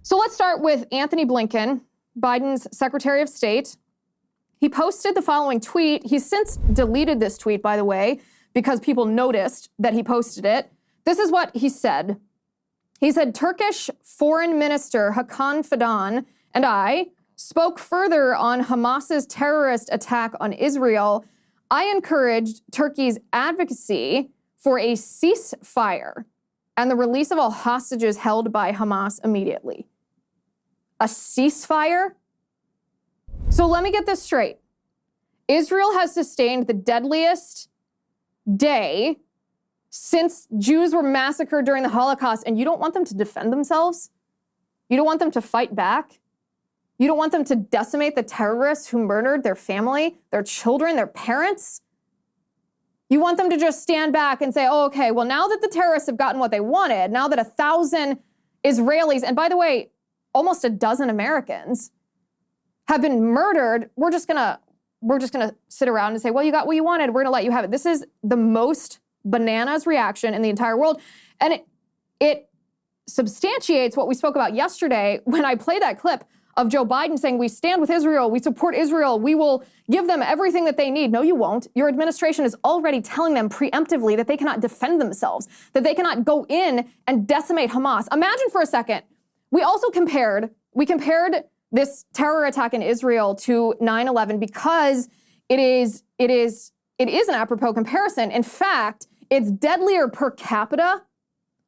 So let's start with Anthony Blinken, Biden's Secretary of State. He posted the following tweet. He's since deleted this tweet, by the way, because people noticed that he posted it. This is what he said. He said, Turkish Foreign Minister Hakan Fidan and I spoke further on Hamas's terrorist attack on Israel. I encouraged Turkey's advocacy for a ceasefire and the release of all hostages held by Hamas immediately. A ceasefire? So let me get this straight. Israel has sustained the deadliest day since Jews were massacred during the Holocaust, and you don't want them to defend themselves? You don't want them to fight back? You don't want them to decimate the terrorists who murdered their family, their children, their parents? You want them to just stand back and say, oh, okay, well, now that the terrorists have gotten what they wanted, now that 1,000 Israelis, and by the way, almost a dozen Americans have been murdered, we're just gonna sit around and say, well, you got what you wanted, we're gonna let you have it. This is the most bananas reaction in the entire world. And it substantiates what we spoke about yesterday when I played that clip of Joe Biden saying, we stand with Israel, we support Israel, we will give them everything that they need. No, you won't. Your administration is already telling them preemptively that they cannot defend themselves, that they cannot go in and decimate Hamas. Imagine for a second, we compared this terror attack in Israel to 9/11 because it is an apropos comparison. In fact, it's deadlier per capita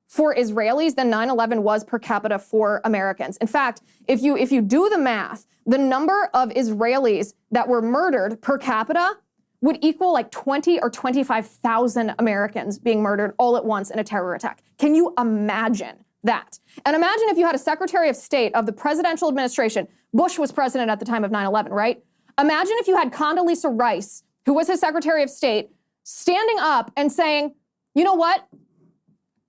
for Israelis than 9/11 was per capita for Americans. In fact, if you do the math, the number of Israelis that were murdered per capita would equal like 20 or 25,000 Americans being murdered all at once in a terror attack. Can you imagine that? And imagine if you had a Secretary of State of the presidential administration. Bush was president at the time of 9/11, right? Imagine if you had Condoleezza Rice, who was his Secretary of State, standing up and saying, you know what?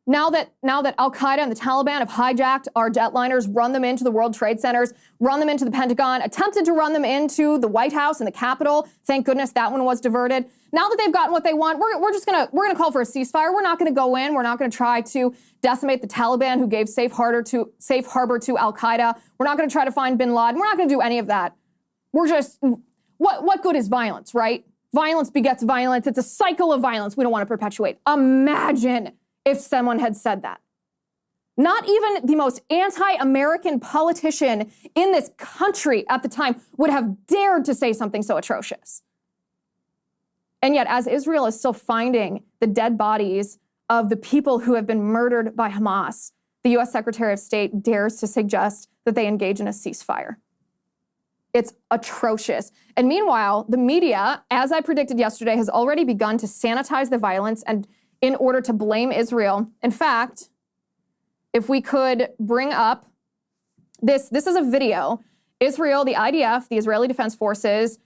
Now that Al-Qaeda and the Taliban have hijacked our jetliners, run them into the World Trade Centers, run them into the Pentagon, attempted to run them into the White House and the Capitol. Thank goodness that one was diverted. Now that they've gotten what they want, we're gonna call for a ceasefire. We're not gonna go in. We're not gonna try to decimate the Taliban, who gave safe harbor to Al-Qaeda. We're not gonna try to find bin Laden. We're not gonna do any of that. We're just, what good is violence, right? Violence begets violence. It's a cycle of violence we don't want to perpetuate. Imagine if someone had said that. Not even the most anti-American politician in this country at the time would have dared to say something so atrocious. And yet, as Israel is still finding the dead bodies of the people who have been murdered by Hamas, the U.S. Secretary of State dares to suggest that they engage in a ceasefire. It's atrocious. And meanwhile, the media, as I predicted yesterday, has already begun to sanitize the violence and in order to blame Israel. In fact, if we could bring up this is a video. Israel, the IDF, the Israeli Defense Forces,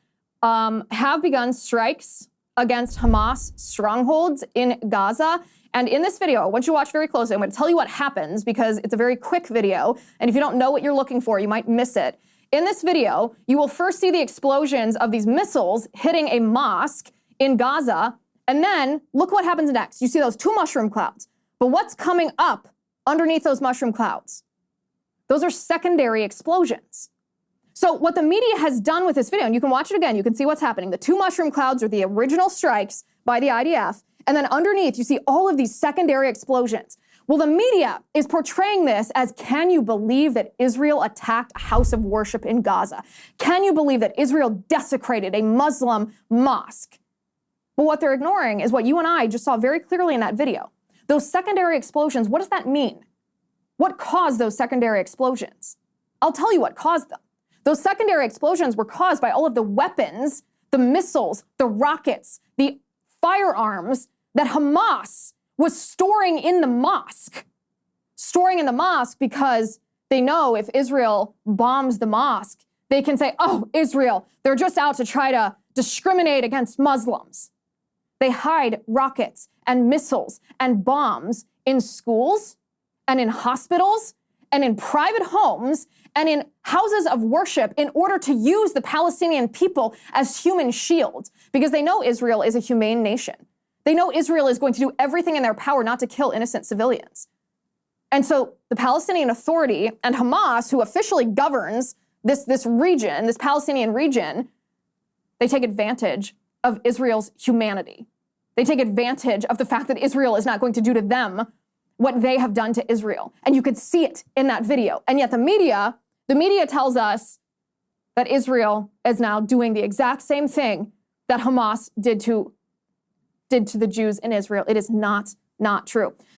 have begun strikes against Hamas strongholds in Gaza. And in this video, I want you to watch very closely. I'm going to tell you what happens because it's a very quick video. And if you don't know what you're looking for, you might miss it. In this video, you will first see the explosions of these missiles hitting a mosque in Gaza. And then look what happens next. You see those two mushroom clouds. But what's coming up underneath those mushroom clouds? Those are secondary explosions. So what the media has done with this video, and you can watch it again, you can see what's happening. The two mushroom clouds are the original strikes by the IDF. And then underneath, you see all of these secondary explosions. Well, the media is portraying this as, can you believe that Israel attacked a house of worship in Gaza? Can you believe that Israel desecrated a Muslim mosque? But what they're ignoring is what you and I just saw very clearly in that video. Those secondary explosions, what does that mean? What caused those secondary explosions? I'll tell you what caused them. Those secondary explosions were caused by all of the weapons, the missiles, the rockets, the firearms that Hamas was storing in the mosque. Storing in the mosque because they know if Israel bombs the mosque, they can say, oh, Israel, they're just out to try to discriminate against Muslims. They hide rockets and missiles and bombs in schools and in hospitals and in private homes and in houses of worship in order to use the Palestinian people as human shields because they know Israel is a humane nation. They know Israel is going to do everything in their power not to kill innocent civilians. And so the Palestinian Authority and Hamas, who officially governs this region, this Palestinian region, they take advantage of Israel's humanity. They take advantage of the fact that Israel is not going to do to them what they have done to Israel. And you could see it in that video. And yet the media tells us that Israel is now doing the exact same thing that Hamas did to the Jews in Israel. It is not true.